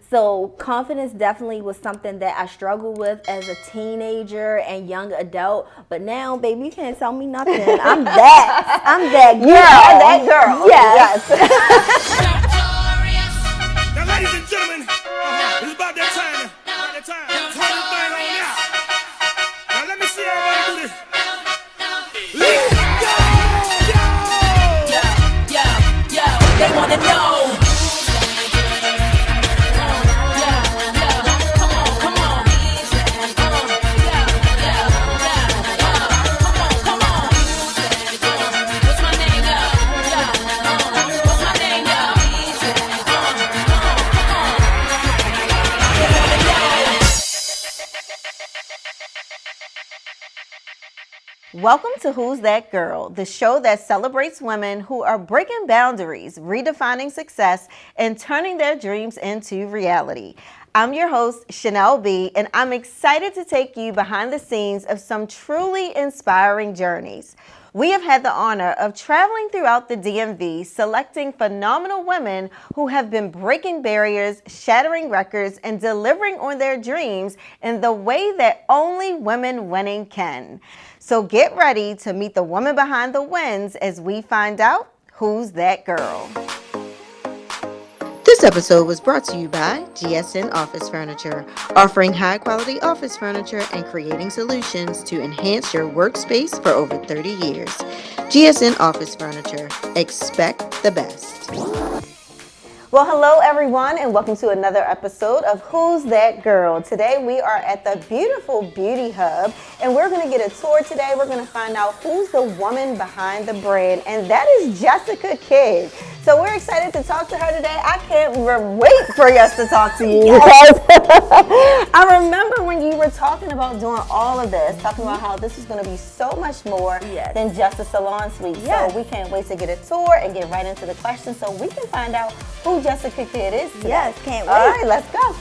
So confidence definitely was something that I struggled with as a teenager and young adult. But now, baby, you can't tell me nothing. I'm that girl. You are that girl. Yes. Now, ladies and gentlemen, it's about that time. Turn the thing on out. Now, let me see everybody do this. Let's go! They wanna know. Welcome to Who's That Girl, the show that celebrates women who are breaking boundaries, redefining success, and turning their dreams into reality. I'm your host, Chanel B, and I'm excited to take you behind the scenes of some truly inspiring journeys. We have had the honor of traveling throughout the DMV, selecting phenomenal women who have been breaking barriers, shattering records, and delivering on their dreams in the way that only women winning can. So get ready to meet the woman behind the wins as we find out who's that girl. This episode was brought to you by GSN Office Furniture, offering high-quality office furniture and creating solutions to enhance your workspace for over 30 years. GSN Office Furniture. Expect the best. Well, hello everyone, and welcome to another episode of Who's That Girl. Today we are at the beautiful Beauty Hub, and we're going to get a tour today. We're going to find out who's the woman behind the brand, and that is Jessica Kidd. So we're excited to talk to her today. I can't wait for us to talk to you. I remember when you were talking about doing all of this, talking about how this is going to be so much more than just a salon suite. So we can't wait to get a tour and get right into the questions so we can find out who Jessica Kidd is today. Yes, can't wait. All right, let's go.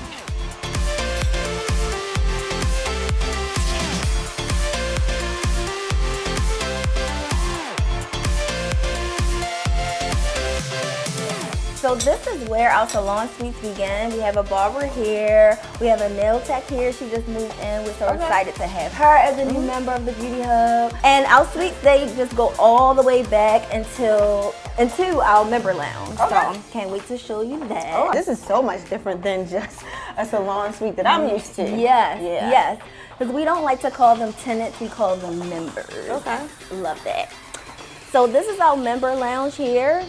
So this is where our salon suites begin. We have a barber here. We have a nail tech here. She just moved in. We're so excited to have her as a new member of the Beauty Hub. And our suites, they just go all the way back into our member lounge. So can't wait to show you that. Oh, this is so much different than just a salon suite that I'm used to. Yes. Because we don't like to call them tenants, we call them members. Okay. Love that. So this is our member lounge here.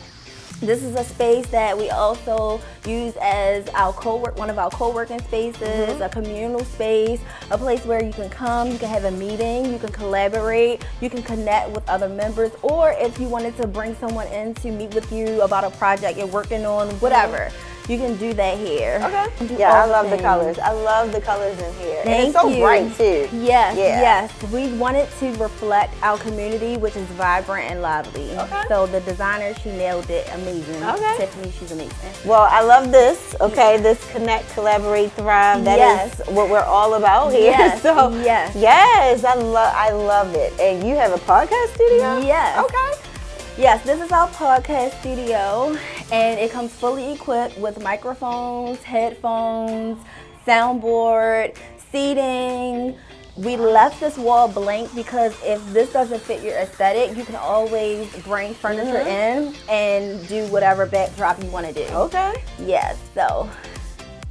This is a space that we also use as one of our co-working spaces, a communal space, a place where you can come, you can have a meeting, you can collaborate, you can connect with other members, or if you wanted to bring someone in to meet with you about a project you're working on, whatever. You can do that here. Okay. Yeah, I love the colors. I love the colors in here. Thank and it's so you. bright too. Yes. We wanted to reflect our community, which is vibrant and lively. Okay. So the designer, she nailed it. Amazing. Okay. Tiffany, she's amazing. Well, I love this. Okay, this connect, collaborate, thrive. That is what we're all about here. Yes. So Yes. I love it. And you have a podcast studio? Yes. Okay. Yes, this is our podcast studio, and it comes fully equipped with microphones, headphones, soundboard, seating. We left this wall blank because if this doesn't fit your aesthetic, you can always bring furniture in and do whatever backdrop you want to do. Okay. Yes, so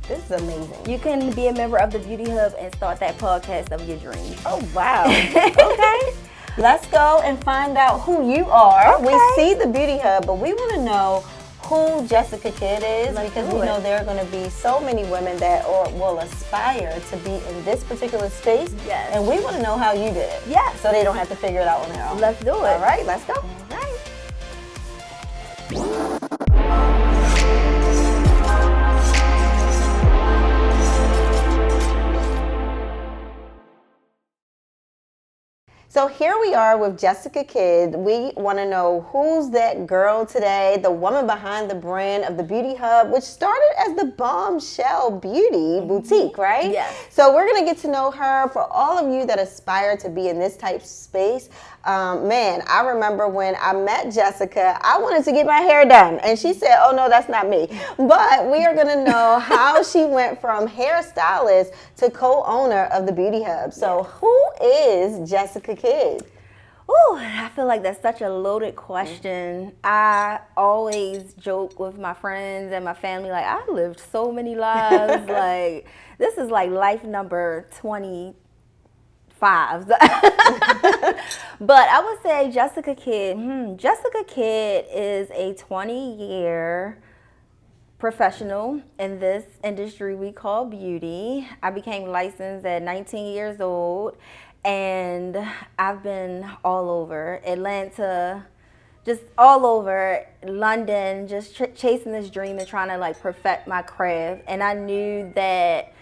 This is amazing. you can be a member of the Beauty Hub and start that podcast of your dreams. Oh, wow. Okay. Let's go and find out who you are. Okay. We see the Beauty Hub, but we want to know who Jessica Kidd is because we know there are going to be so many women that will aspire to be in this particular space. Yes. And we want to know how you did it. Yes. So they don't have to figure it out on their own. Let's do it. All right, let's go. All right. So So here we are with Jessica Kidd. We want to know who's that girl today, the woman behind the brand of the Beauty Hub, which started as the Bombshell Beauty Boutique, right? Yes. So we're going to get to know her. For all of you that aspire to be in this type of space, man, I remember when I met Jessica, I wanted to get my hair done. And she said, oh, no, that's not me. But we are going to know how she went from hairstylist to co-owner of the Beauty Hub. So who is Jessica Kidd? Ooh, I feel like that's such a loaded question. I always joke with my friends and my family, like, I lived so many lives. Like, this is like life number 25. But I would say Jessica Kidd. Jessica Kidd is a 20-year professional in this industry we call beauty. I became licensed at 19 years old, and I've been all over Atlanta, just all over London, just chasing this dream and trying to like perfect my craft. And I knew that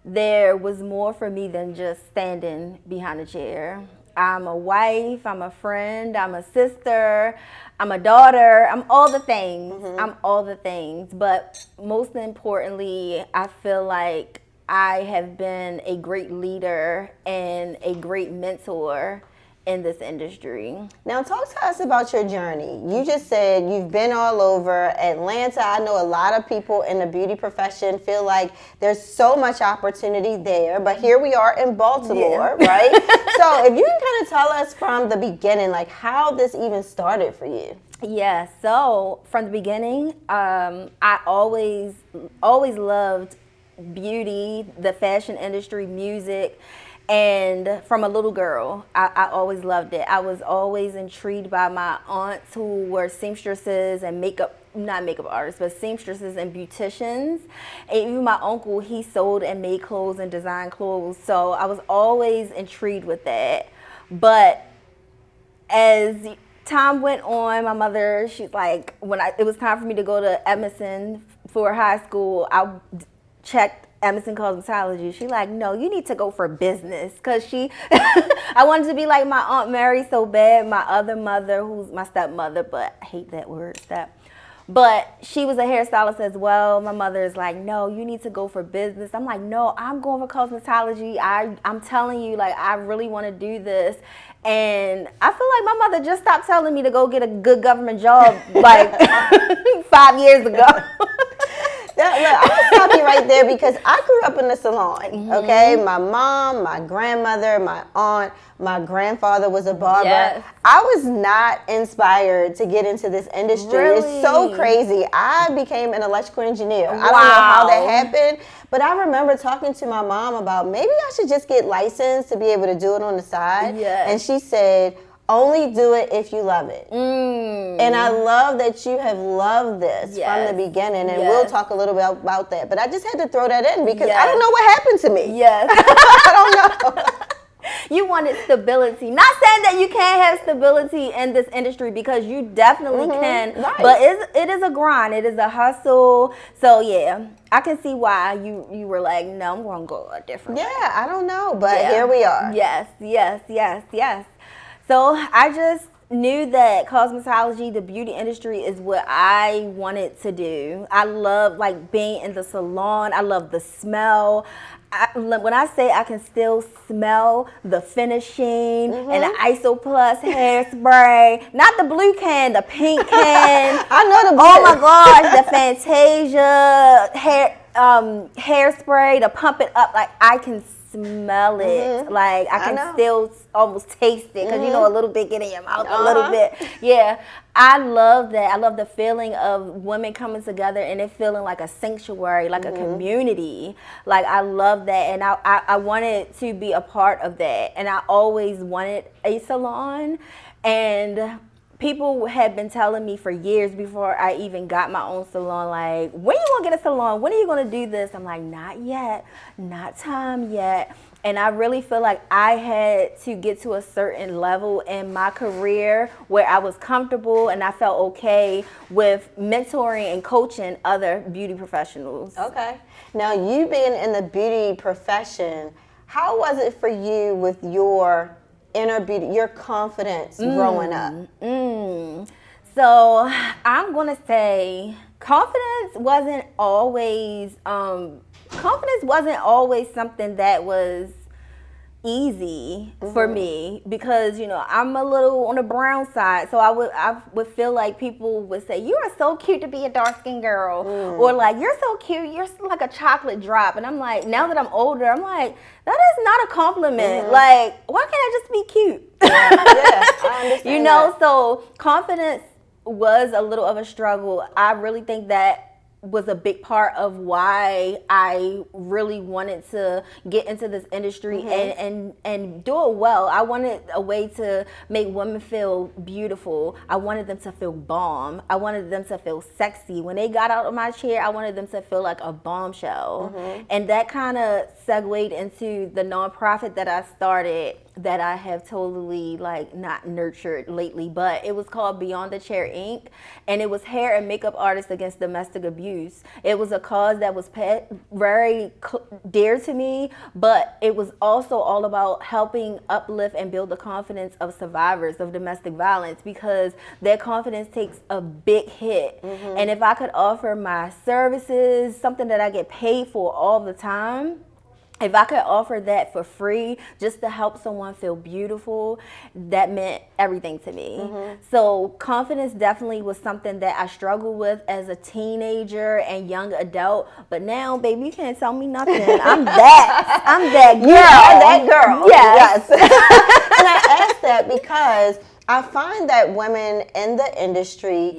there was more for me than just standing behind a chair. I'm a wife, I'm a friend, I'm a sister, I'm a daughter, I'm all the things. I'm all the things. But most importantly, I feel like I have been a great leader and a great mentor in this industry. Now talk to us about your journey. You just said you've been all over Atlanta. I know a lot of people in the beauty profession feel like there's so much opportunity there, but here we are in Baltimore, right? So if you can kind of tell us from the beginning, like how this even started for you. Yeah, so from the beginning, I always loved beauty, the fashion industry, music. And from a little girl, I always loved it. I was always intrigued by my aunts who were seamstresses and not makeup artists, but seamstresses and beauticians. And even my uncle, he sold and made clothes and designed clothes. So I was always intrigued with that. But as time went on, my mother, she's like, it was time for me to go to Emerson for high school, I checked Emerson Cosmetology. She like, no, you need to go for business. Because I wanted to be like my Aunt Mary so bad. My other mother, who's my stepmother, but I hate that word, step. But she was a hairstylist as well. My mother is like, no, you need to go for business. I'm like, no, I'm going for cosmetology. I'm telling you, like, I really want to do this. And I feel like my mother just stopped telling me to go get a good government job like 5 years ago. Look, I'm going to stop you right there because I grew up in the salon, okay? My mom, my grandmother, my aunt, my grandfather was a barber. Yes. I was not inspired to get into this industry. Really? It's so crazy. I became an electrical engineer. Wow. I don't know how that happened, but I remember talking to my mom about maybe I should just get licensed to be able to do it on the side. Yes. And she said, only do it if you love it. And I love that you have loved this from the beginning, and we'll talk a little bit about that. But I just had to throw that in because I don't know what happened to me. Yes. I don't know. You wanted stability. Not saying that you can't have stability in this industry because you definitely can, right. but it is a grind. It is a hustle. So yeah, I can see why you were like, no, I'm going to go a different way. Yeah, I don't know, but here we are. Yes. So I just knew that cosmetology, the beauty industry, is what I wanted to do. I love like being in the salon. I love the smell. When I say I can still smell the finishing and the Isoplus hairspray, not the blue can, the pink can. I know the blue. Oh my gosh, the Fantasia hairspray to pump it up. Like I can smell it. Like I can still almost taste it because you know a little bit get in your mouth a little bit. Yeah, I love that. I love the feeling of women coming together and it feeling like a sanctuary, like a community. Like I love that, and I wanted to be a part of that. And I always wanted a salon, and people had been telling me for years before I even got my own salon, like, when you gonna get a salon? When are you gonna do this? I'm like, not yet, not time yet. And I really feel like I had to get to a certain level in my career where I was comfortable and I felt okay with mentoring and coaching other beauty professionals. Okay. Now, you being in the beauty profession, how was it for you with your inner beauty, your confidence growing up? So I'm gonna say confidence wasn't always something that was easy for me, because I'm a little on the brown side, so I would feel like people would say, you are so cute to be a dark-skinned girl, or like, you're so cute, you're like a chocolate drop. And I'm like, now that I'm older, I'm like, that is not a compliment. Like, why can't I just be cute? I understand that. So confidence was a little of a struggle. I really think that was a big part of why I really wanted to get into this industry and do it well. I wanted a way to make women feel beautiful. I wanted them to feel bomb. I wanted them to feel sexy. When they got out of my chair, I wanted them to feel like a bombshell. And that kind of segued into the nonprofit that I started, that I have totally not nurtured lately, but it was called Beyond the Chair Inc. And it was hair and makeup artists against domestic abuse. It was a cause that was very dear to me, but it was also all about helping uplift and build the confidence of survivors of domestic violence, because their confidence takes a big hit. And if I could offer my services, something that I get paid for all the time, if I could offer that for free just to help someone feel beautiful, that meant everything to me. So confidence definitely was something that I struggled with as a teenager and young adult. But now, baby, you can't tell me nothing. I'm that girl. You are that girl. Yes. And I ask that because I find that women in the industry,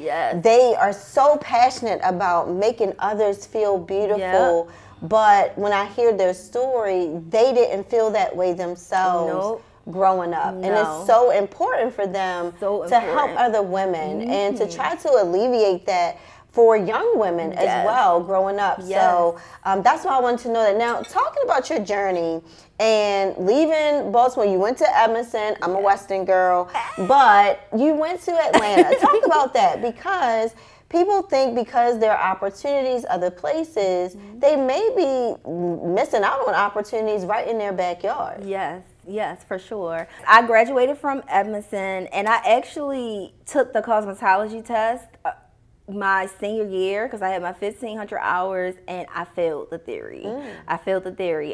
they are so passionate about making others feel beautiful. But when I hear their story, they didn't feel that way themselves growing up. And it's so important for them to help other women and to try to alleviate that for young women as well growing up. So that's why I wanted to know that. Now, talking about your journey and leaving Baltimore, you went to Edmondson. I'm a Western girl, but you went to Atlanta. Talk about that, because people think because there are opportunities other places, they may be missing out on opportunities right in their backyard. Yes, for sure. I graduated from Edmondson, and I actually took the cosmetology test my senior year, because I had my 1,500 hours, and I failed the theory.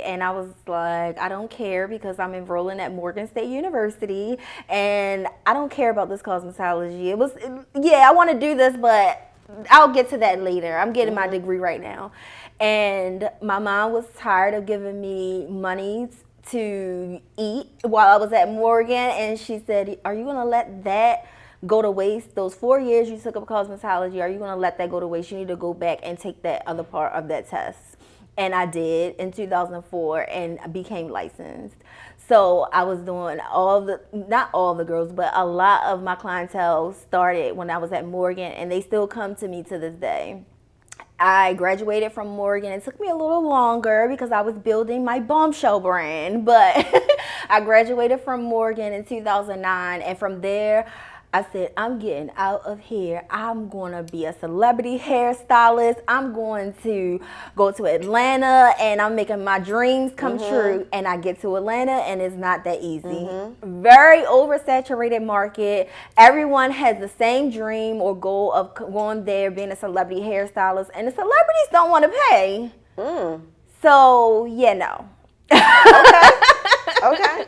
And I was like, I don't care, because I'm enrolling at Morgan State University, and I don't care about this cosmetology. I want to do this, but I'll get to that later. I'm getting my degree right now. And my mom was tired of giving me money to eat while I was at Morgan, and she said, are you going to let that go to waste? Those 4 years you took up cosmetology, are you going to let that go to waste? You need to go back and take that other part of that test. And I did in 2004 and became licensed. So I was doing not all the girls, but a lot of my clientele started when I was at Morgan, and they still come to me to this day. I graduated from Morgan. It took me a little longer because I was building my bombshell brand, but I graduated from Morgan in 2009, and from there, I said, I'm getting out of here. I'm going to be a celebrity hairstylist. I'm going to go to Atlanta, and I'm making my dreams come true. And I get to Atlanta, and it's not that easy. Very oversaturated market. Everyone has the same dream or goal of going there, being a celebrity hairstylist, and the celebrities don't want to pay. So, no. Okay.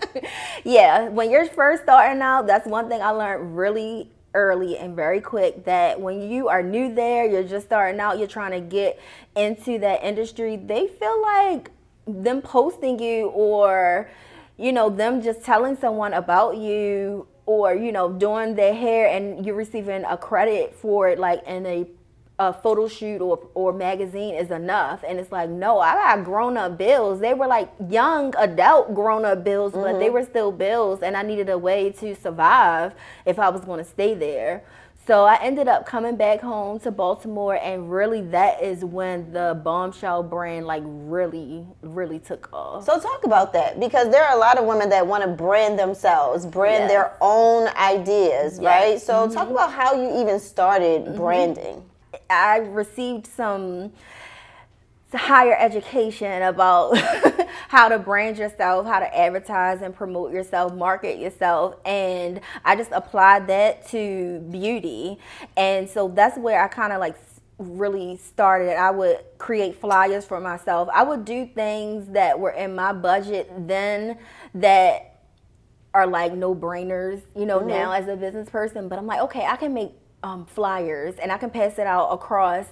Yeah, when you're first starting out, that's one thing I learned really early and very quick, that when you are new there, you're just starting out, you're trying to get into that industry, they feel like them posting you, or them just telling someone about you, or doing their hair and you're receiving a credit for it, like in a photo shoot or magazine, is enough. And it's like, no, I got grown-up bills. They were like young adult grown-up bills, but they were still bills, and I needed a way to survive if I was going to stay there. So I ended up coming back home to Baltimore, and really that is when the Bombshell brand really took off. So talk about that, because there are a lot of women that want to brand themselves, brand their own ideas, right? So talk about how you even started branding. I received some higher education about how to brand yourself, how to advertise and promote yourself, market yourself. And I just applied that to beauty. And so that's where I kind of like really started. I would create flyers for myself. I would do things that were in my budget then that are like no-brainers, now as a business person. But I'm like, okay, I can make flyers and I can pass it out across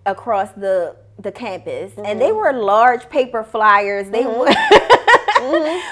the campus. And they were large paper flyers. They were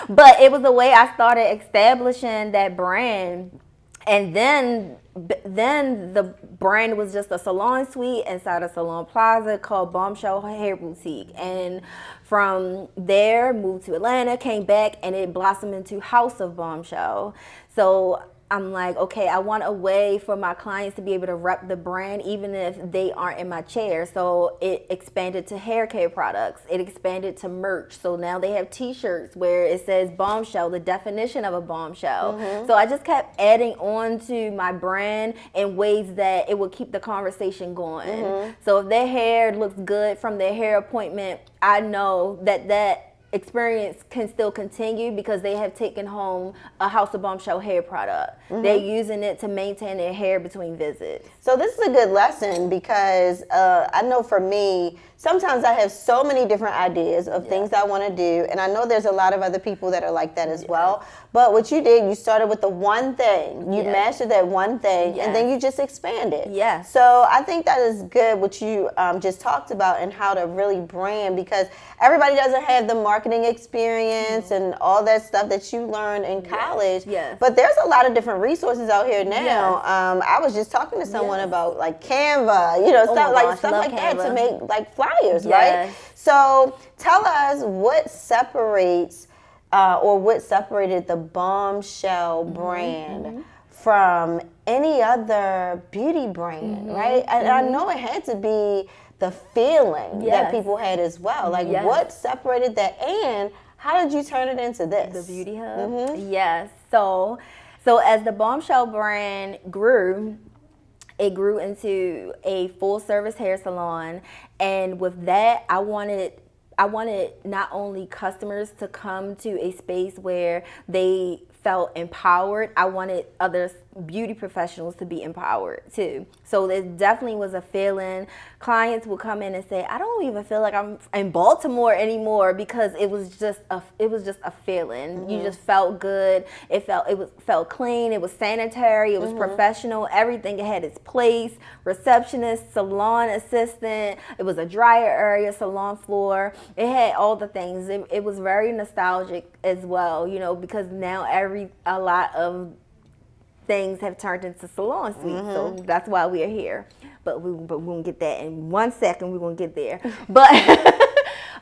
but it was the way I started establishing that brand. And then the brand was just a salon suite inside a salon plaza called Bombshell Hair Boutique. And from there, moved to Atlanta, came back, and it blossomed into House of Bombshell. So I'm like, okay, I want a way for my clients to be able to rep the brand even if they aren't in my chair. So it expanded to hair care products. It expanded to merch. So now they have t-shirts where it says bombshell, the definition of a bombshell. So I just kept adding on to my brand in ways that it would keep the conversation going. So if their hair looks good from their hair appointment, I know that experience can still continue because they have taken home a House of Bombshell hair product. They're using it to maintain their hair between visits. So this is a good lesson because I know for me, sometimes I have so many different ideas of things I want to do, and I know there's a lot of other people that are like that as well. But what you did, you started with the one thing. You mastered that one thing, and then you just expanded. Yes. So I think that is good what you just talked about and how to really brand, because everybody doesn't have the marketing experience and all that stuff that you learned in college. Yes. But there's a lot of different resources out here now. I was just talking to someone about like Canva, stuff like that to make like flyers, right? So tell us what separates or what separated the Bombshell brand from any other beauty brand, right? And I know it had to be the feeling that people had as well. Like what separated that, and how did you turn it into this? The Beauty Hub? Yes. So as the Bombshell brand grew, it grew into a full service hair salon. And with that, I wanted not only customers to come to a space where they felt empowered, I wanted other beauty professionals to be empowered too. So there definitely was a feeling. Clients would come in and say, I don't even feel like I'm in Baltimore anymore, because it was just a feeling. You just felt good. It felt clean. It was sanitary. It was professional. Everything had its place. Receptionist, salon assistant. It was a dryer area, salon floor. It had all the things. It was very nostalgic as well, because now a lot of things have turned into salon suites, so that's why we are here. But we're gonna get that in 1 second. We're gonna get there. But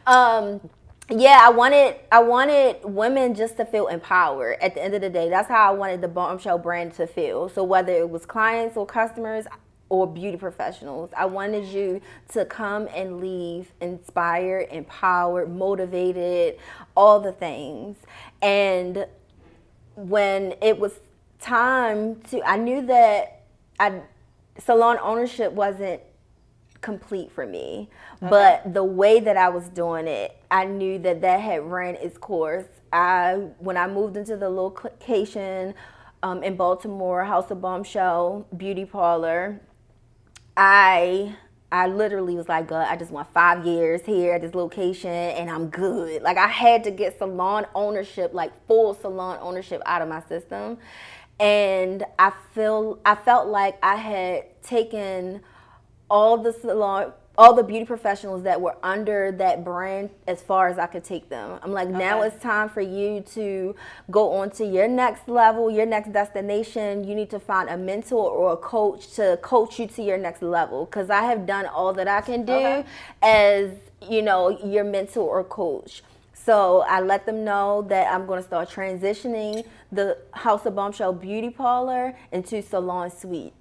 I wanted women just to feel empowered. At the end of the day, that's how I wanted the Bombshell brand to feel. So whether it was clients or customers or beauty professionals, I wanted you to come and leave inspired, empowered, motivated, all the things. And when it was time I knew that salon ownership wasn't complete for me, but the way that I was doing it, I knew that had ran its course. When I moved into the location in Baltimore, House of Bombshell Beauty Parlor, I literally was like, God, I just want 5 years here at this location and I'm good. Like, I had to get salon ownership, like full salon ownership, out of my system. And I felt like I had taken all the beauty professionals that were under that brand as far as I could take them. I'm like, now it's time for you to go on to your next level, your next destination. You need to find a mentor or a coach to coach you to your next level, because I have done all that I can do as, your mentor or coach. So I let them know that I'm going to start transitioning the House of Bombshell Beauty Parlor into salon suites.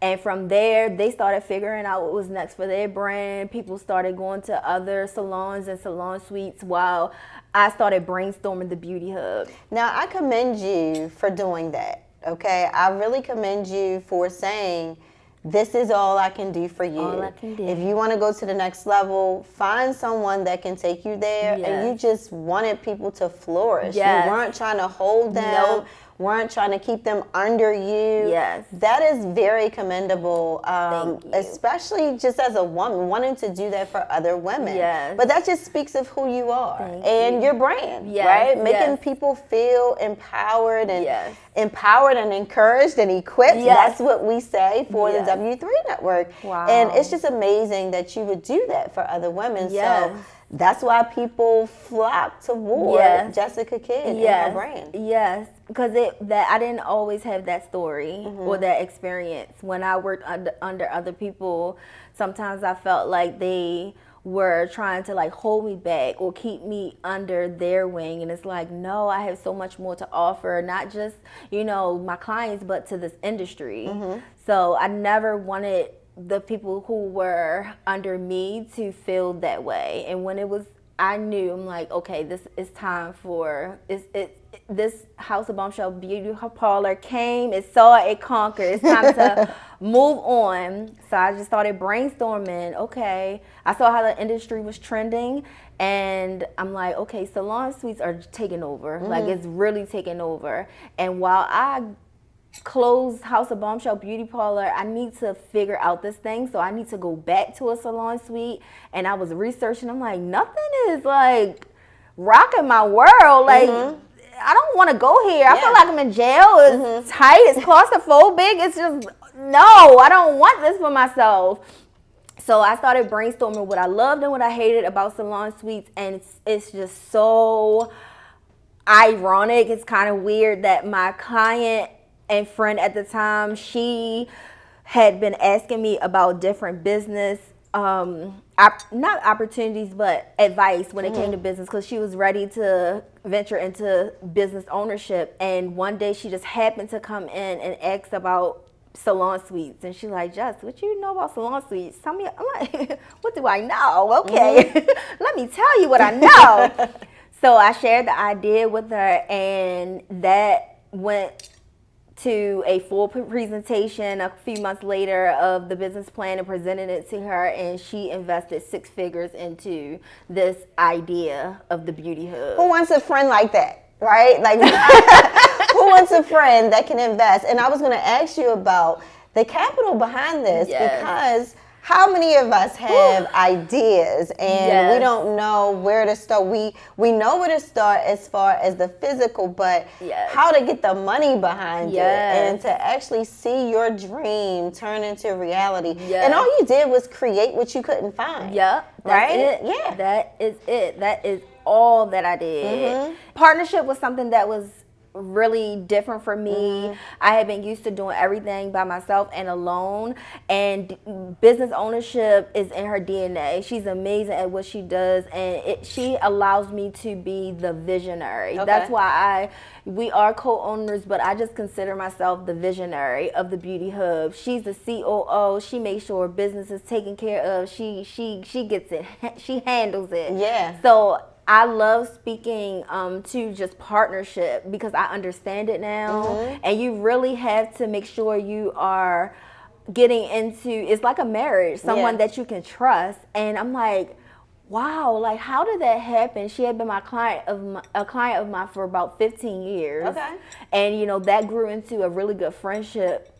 And from there, they started figuring out what was next for their brand. People started going to other salons and salon suites while I started brainstorming the Beauty Hub. Now, I commend you for doing that, okay? I really commend you for saying, this is all I can do for you. All I can do. If you want to go to the next level, find someone that can take you there. And you Yes. just wanted people to flourish. Yes. You weren't trying to hold them. Nope. Weren't trying to keep them under you. Yes. That is very commendable, Thank you. especially just as a woman, wanting to do that for other women. Yes. But that just speaks of who you are Thank and you. your brand, Yes, right? Making yes. people feel empowered and Yes. encouraged and equipped. Yes. That's what we say for Yes. the W3 Network. Wow. And it's just amazing that you would do that for other women. Yes. So that's why people flock toward Yes. Jessica Kidd and Yes, her brand. yes, because that I didn't always have that story or that experience. When I worked under other people, sometimes I felt like they were trying to like hold me back or keep me under their wing, and it's like, no, I have so much more to offer, not just my clients, but to this industry. So I never wanted the people who were under me to feel that way. And when I knew, I'm like, okay, this is time for this House of Bombshell Beauty Parlor came, it saw, it conquered. It's time to move on. So I just started brainstorming. Okay, I saw how the industry was trending, and I'm like, okay, salon suites are taking over. Like, it's really taking over. And while I closed House of Bombshell Beauty Parlor, I need to figure out this thing. So I need to go back to a salon suite. And I was researching. I'm like, nothing is like rocking my world. Like, I don't want to go here. I feel like I'm in jail. It's tight. It's claustrophobic. It's just, no, I don't want this for myself. So I started brainstorming what I loved and what I hated about salon suites. And it's just so ironic. It's kind of weird that my client and friend at the time, she had been asking me about different business, not opportunities, but advice when it came to business, because she was ready to venture into business ownership. And one day she just happened to come in and ask about salon suites, and she's like, Jess, what you know about salon suites? Tell me. I'm like, what do I know? Okay, let me tell you what I know. So I shared the idea with her, and that went to a full presentation a few months later of the business plan and presented it to her, and she invested 6 figures into this idea of the Beauty Hub. Who wants a friend like that, right? Like, who wants a friend that can invest? And I was going to ask you about the capital behind this, Yes. because how many of us have ideas and Yes. we don't know where to start? We know where to start as far as the physical, but Yes. how to get the money behind Yes. it and to actually see your dream turn into reality. Yes. And all you did was create what you couldn't find. Yep, that's Right? it. Yeah. That is it. That is all that I did. Partnership was something that was really different for me. I had been used to doing everything by myself and alone, and business ownership is in her DNA. She's amazing at what she does, and she allows me to be the visionary. Okay. That's why we are co-owners, but I just consider myself the visionary of the Beauty Hub. She's the COO. She makes sure business is taken care of. She gets it. She handles it. Yeah. So I love speaking to just partnership, because I understand it now. And you really have to make sure you are getting into, it's like a marriage, someone Yeah. that you can trust. And I'm like, wow, like, how did that happen? She had been a client of mine for about 15 years. Okay. And that grew into a really good friendship.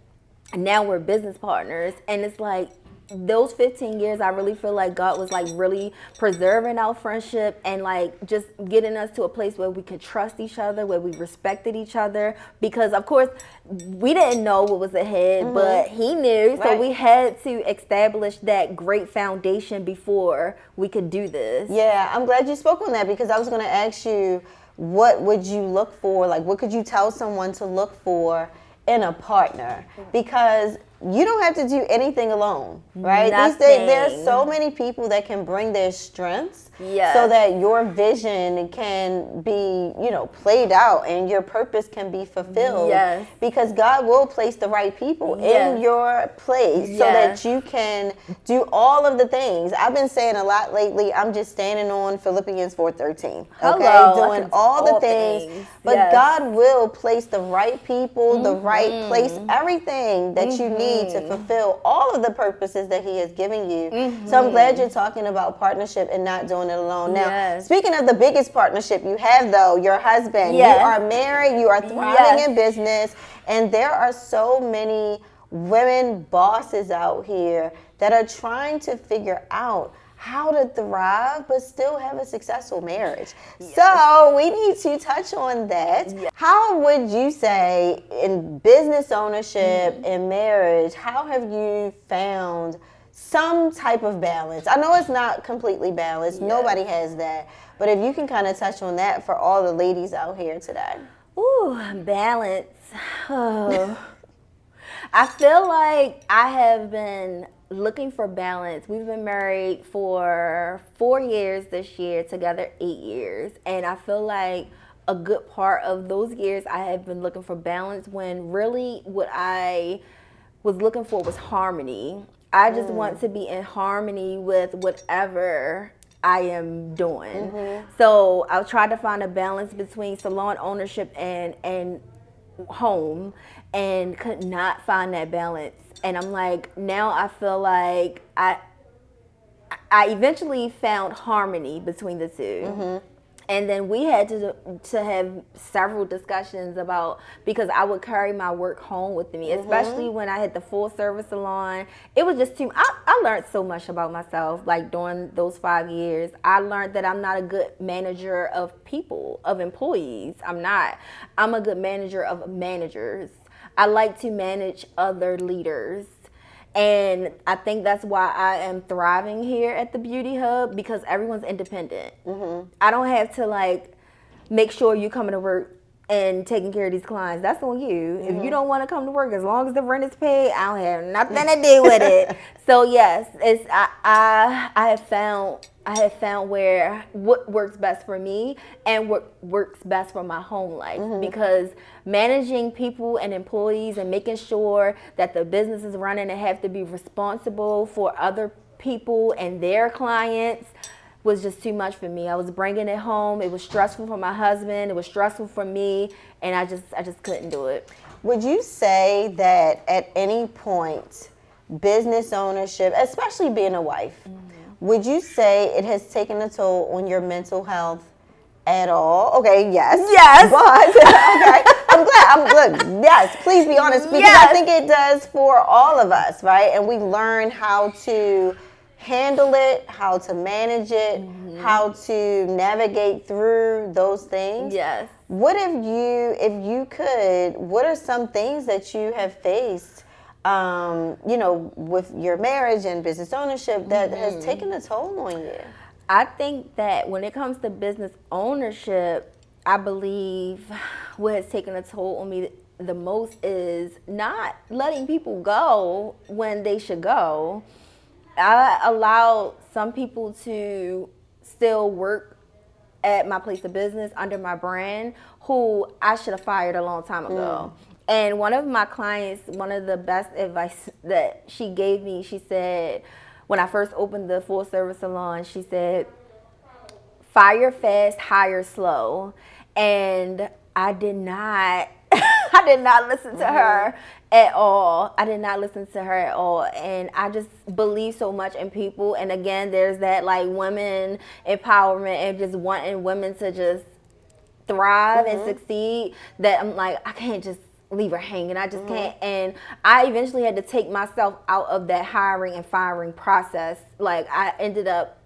And now we're business partners. And it's like, those 15 years, I really feel like God was like really preserving our friendship and like just getting us to a place where we could trust each other, where we respected each other, because of course we didn't know what was ahead, but he knew. So Right. we had to establish that great foundation before we could do this. Yeah, I'm glad you spoke on that, because I was going to ask you, what would you look for? Like, what could you tell someone to look for in a partner? Because you don't have to do anything alone, right? These days, there's Nothing. so many people that can bring their strengths Yes. so that your vision can be, played out and your purpose can be fulfilled. Yes. Because God will place the right people Yes. in your place so Yes. that you can do all of the things. I've been saying a lot lately, I'm just standing on Philippians 4:13. Okay, Hello, I doing can do all the all things. things. But Yes. God will place the right people, the right place, everything that you need to fulfill all of the purposes that He has given you. So I'm glad you're talking about partnership and not doing it alone. Now, Yes. speaking of the biggest partnership you have, though, your husband, Yes. you are married, you are thriving Yes. in business, and there are so many women bosses out here that are trying to figure out how to thrive but still have a successful marriage. So we need to touch on that. How would you say in business ownership and marriage, how have you found some type of balance? I know it's not completely balanced. Nobody has that. But if you can kind of touch on that for all the ladies out here today. Ooh, balance. Oh. I feel like I have been looking for balance. We've been married for 4 years this year, together 8 years. And I feel like a good part of those years I have been looking for balance when really what I was looking for was harmony. I just want to be in harmony with whatever I am doing. So I tried to find a balance between salon ownership and home and could not find that balance. And I'm like, now I feel like I eventually found harmony between the two. And then we had to have several discussions about, because I would carry my work home with me, especially when I had the full service salon. It was just too, I learned so much about myself, like during those 5 years. I learned that I'm not a good manager of people, of employees. I'm not. I'm a good manager of managers. I like to manage other leaders. And I think that's why I am thriving here at the Beauty Hub, because everyone's independent. I don't have to make sure you're coming to work and taking care of these clients. That's on you. If you don't want to come to work, as long as the rent is paid, I don't have nothing to do with it. So yes, it's I have found where what works best for me and what works best for my home life, because managing people and employees and making sure that the business is running and have to be responsible for other people and their clients was just too much for me. I was bringing it home. It was stressful for my husband. It was stressful for me, and I just couldn't do it. Would you say that at any point, business ownership, especially being a wife, would you say it has taken a toll on your mental health at all? Okay, yes. Yes. But, okay, I'm good. Yes, please be honest, because I think it does for all of us, right? And we learn how to handle it, how to manage it, how to navigate through those things. Yes. What if you could, what are some things that you have faced, with your marriage and business ownership that has taken a toll on you? I think that when it comes to business ownership, I believe what has taken a toll on me the most is not letting people go when they should go. I allowed some people to still work at my place of business under my brand who I should have fired a long time ago. And one of my clients, one of the best advice that she gave me, she said, when I first opened the full service salon, she said, fire fast, hire slow. And I did not I did not listen to her at all. I did not listen to her at all. And I just believe so much in people. And again, there's that women empowerment and just wanting women to just thrive and succeed, that I'm like, I can't just leave her hanging. I just can't. And I eventually had to take myself out of that hiring and firing process. I ended up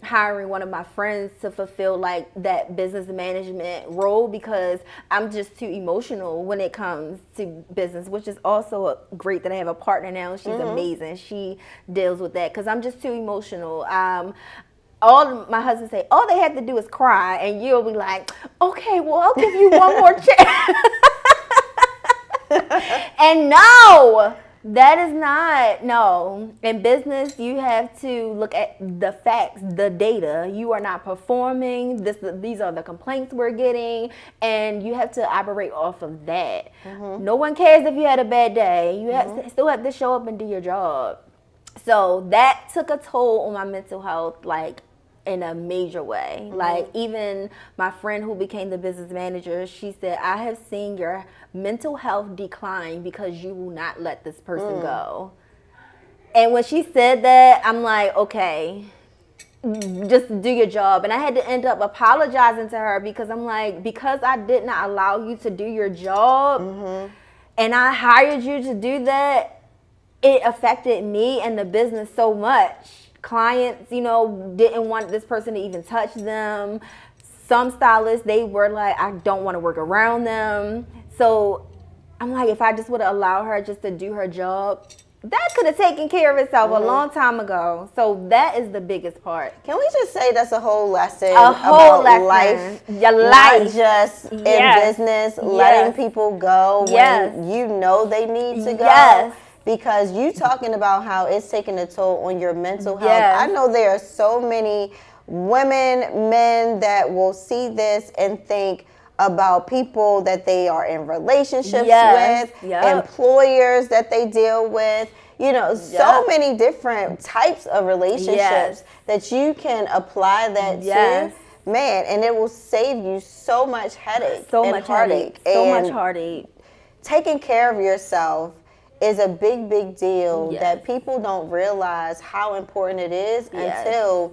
hiring one of my friends to fulfill that business management role, because I'm just too emotional when it comes to business, which is also great that I have a partner now. She's amazing. She deals with that because I'm just too emotional. My husband say, all they have to do is cry, and you'll be like, okay, well, I'll give you one more chance. And no, That is not, no. In business, you have to look at the facts, the data. You are not performing. These are the complaints we're getting, and you have to operate off of that. No one cares if you had a bad day. You still have to show up and do your job. So that took a toll on my mental health, like, in a major way. Like, even my friend who became the business manager, she said, I have seen your mental health decline because you will not let this person go. And when she said that, I'm like, okay, just do your job. And I had to end up apologizing to her because I'm like, because I did not allow you to do your job and I hired you to do that, it affected me and the business so much. Clients, didn't want this person to even touch them. Some stylists, they were like, I don't want to work around them. So I'm like, if I just would have allowed her just to do her job, that could have taken care of itself a long time ago. So that is the biggest part. Can we just say that's a whole lesson whole about lesson. life? Your Not life. just in Yes. business, letting Yes. people go Yes. when you know they need to go. Yes. Because you talking about how it's taking a toll on your mental health. Yes. I know there are so many women, men that will see this and think about people that they are in relationships Yes. with, Yep. employers that they deal with, so Yep. many different types of relationships Yes. that you can apply that Yes. to. Man, and it will save you so much headache So and much heartache. heartache. So And much heartache. taking care of yourself is a big, big deal Yes. that people don't realize how important it is Yes. until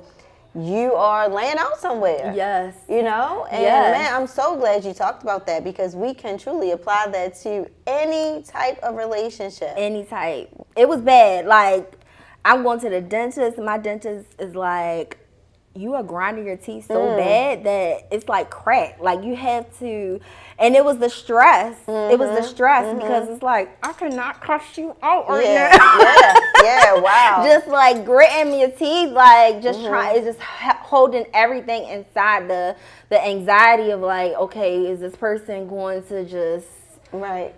you are laying out somewhere. Yes. And Yes. man, I'm so glad you talked about that because we can truly apply that to any type of relationship. Any type. It was bad. Like, I'm going to the dentist. My dentist is like, you are grinding your teeth so bad that it's like crack. Like, you have to, and it was the stress. It was the stress because it's like, I cannot cuss you out right now. yeah, wow. Just like gritting your teeth, like just trying, it's just holding everything inside, the anxiety of like, okay, is this person going to just Right.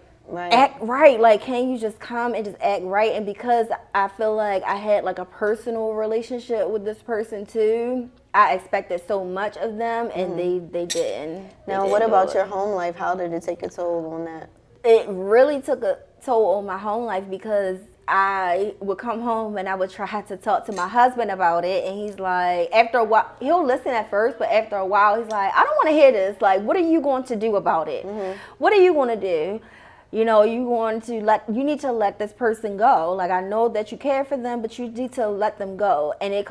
act right? Like, can you just come and just act right? And because I feel like I had like a personal relationship with this person too, I expected so much of them, and they didn't. Now, what about your home life? How did it take a toll on that? It really took a toll on my home life because I would come home and I would try to talk to my husband about it, and he's like, after a while, he'll listen at first, but after a while, he's like, I don't want to hear this. Like, what are you going to do about it? What are you going to do? You need to let this person go. Like, I know that you care for them, but you need to let them go. And it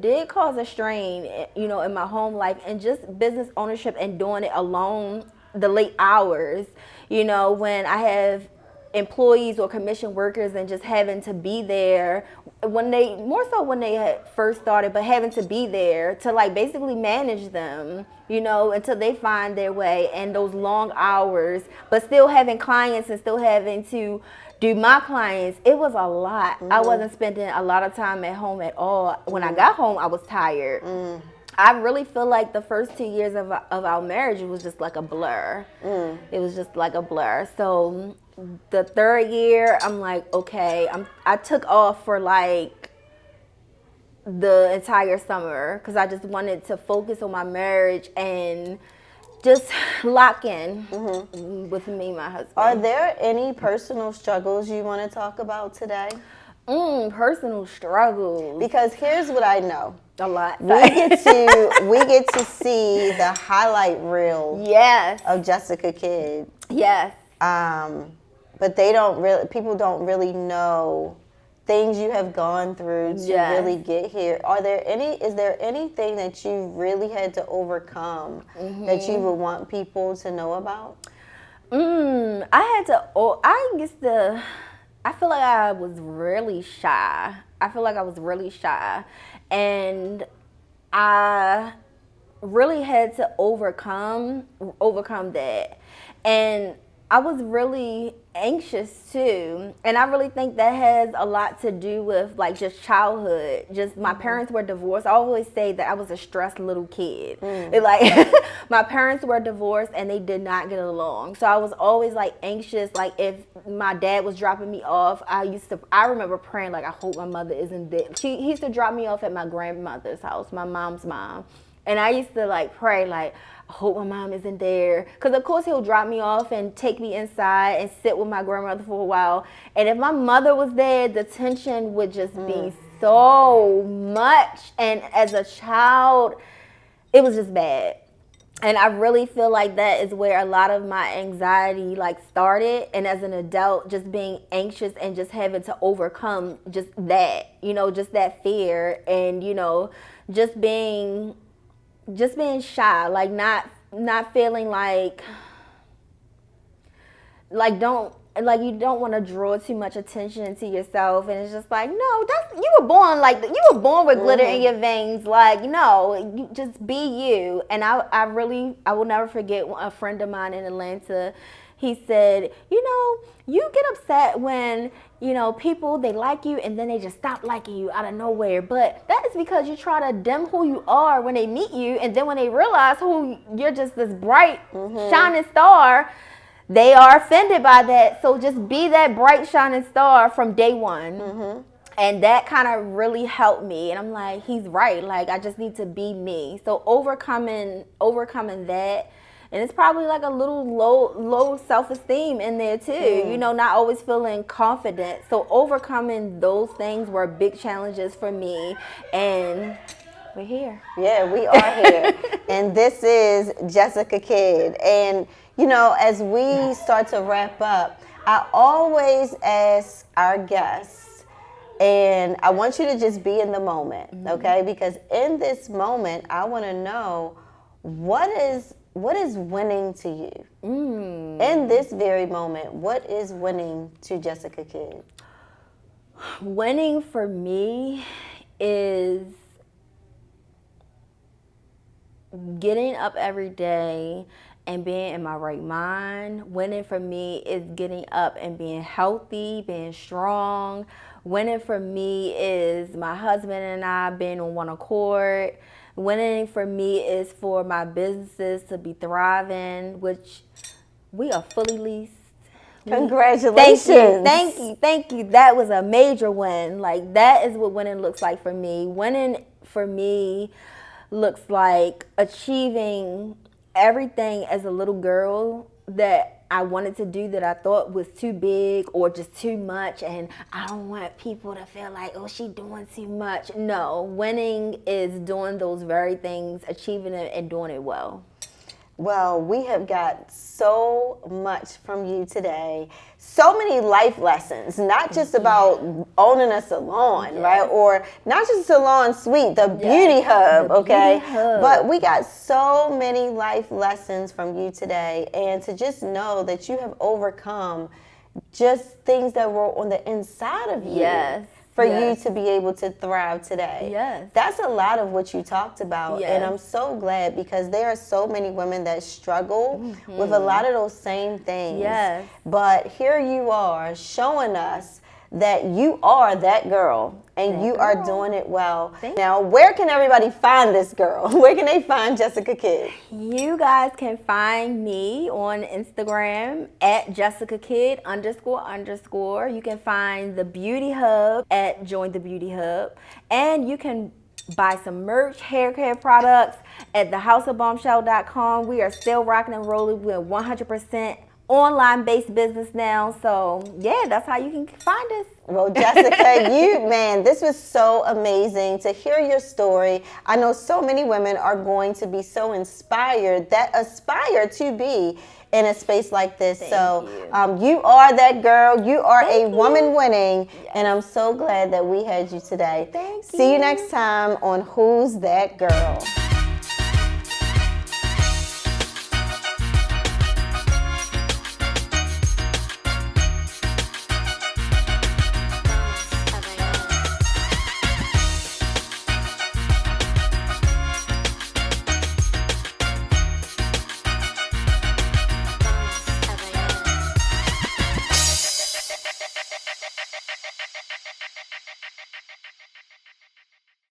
did cause a strain, in my home life and just business ownership and doing it alone, the late hours, when I have employees or commission workers and just having to be there when they had first started, but having to be there to like basically manage them, until they find their way, and those long hours, but still having clients and still having to do my clients. It was a lot. I wasn't spending a lot of time at home at all. When I got home, I was tired. I really feel like the first 2 years of our marriage, it was just like a blur. It was just like a blur. So the third year, I'm like, okay, I took off for like the entire summer because I just wanted to focus on my marriage and just lock in with me and my husband. Are there any personal struggles you want to talk about today? Personal struggles. Because here's what I know. A lot. We get to see the highlight reel Yes. of Jessica Kidd. Yes. But people don't really know things you have gone through to Yes. really get here. Is there anything that you really had to overcome that you would want people to know about? I feel like I was really shy. And I really had to overcome that. And I was really anxious too, and I really think that has a lot to do with like just childhood. Just my parents were divorced. I always say that I was a stressed little kid. Like my parents were divorced and they did not get along, so I was always like anxious. Like if my dad was dropping me off, I remember praying like, I hope my mother isn't there. He used to drop me off at my grandmother's house, my mom's mom, and I used to like pray like, I hope my mom isn't there. Because, of course, he'll drop me off and take me inside and sit with my grandmother for a while. And if my mother was there, the tension would just be so much. And as a child, it was just bad. And I really feel like that is where a lot of my anxiety like started. And as an adult, just being anxious and just having to overcome just that, just that fear. And, just being shy, like not feeling like you don't want to draw too much attention to yourself, and it's just like, no, you were born with glitter in your veins, like, no, you just be you. And I will never forget a friend of mine in Atlanta. He said, you get upset when, people, they like you and then they just stop liking you out of nowhere. But that is because you try to dim who you are when they meet you. And then when they realize you're just this bright, shining star, they are offended by that. So just be that bright, shining star from day one. And that kind of really helped me. And I'm like, he's right. Like, I just need to be me. So overcoming that. And it's probably like a little low self-esteem in there too, not always feeling confident. So overcoming those things were big challenges for me, and we're here. Yeah, we are here. And this is Jessica Kidd. And, as we start to wrap up, I always ask our guests, and I want you to just be in the moment, okay? Because in this moment, I want to know what is winning to you? In this very moment, what is winning to Jessica Kidd? Winning for me is getting up every day and being in my right mind. Winning for me is getting up and being healthy, being strong. Winning for me is my husband and I being on one accord. Winning for me is for my businesses to be thriving, which we are fully leased. Congratulations. Thank you. That was a major win. Like, that is what winning looks like for me. Winning for me looks like achieving everything as a little girl that I wanted to do that I thought was too big or just too much, and I don't want people to feel like, oh, she doing too much. No, winning is doing those very things, achieving it, and doing it well. Well, we have got so much from you today. So many life lessons, not just about owning a salon, right? Or not just a salon suite, the beauty hub, okay? But we got so many life lessons from you today. And to just know that you have overcome just things that were on the inside of you. For you to be able to thrive today. That's a lot of what you talked about. And I'm so glad, because there are so many women that struggle with a lot of those same things. But here you are showing us that you are that girl, and you are doing it well. Now, where can everybody find this girl? Where can they find Jessica Kidd? You guys can find me on Instagram at Jessica Kidd __. You can find the Beauty Hub at Join the Beauty Hub, and you can buy some merch, hair care products at thehouseofbombshell.com. We are still rocking and rolling. We're 100% online-based business now, so yeah, that's how you can find us. Well, Jessica, this was so amazing to hear your story. I know so many women are going to be so inspired, that aspire to be in a space like this. You are that girl. You are a woman winning, and I'm so glad that we had you today. Thank you. See you next time on Who's That Girl?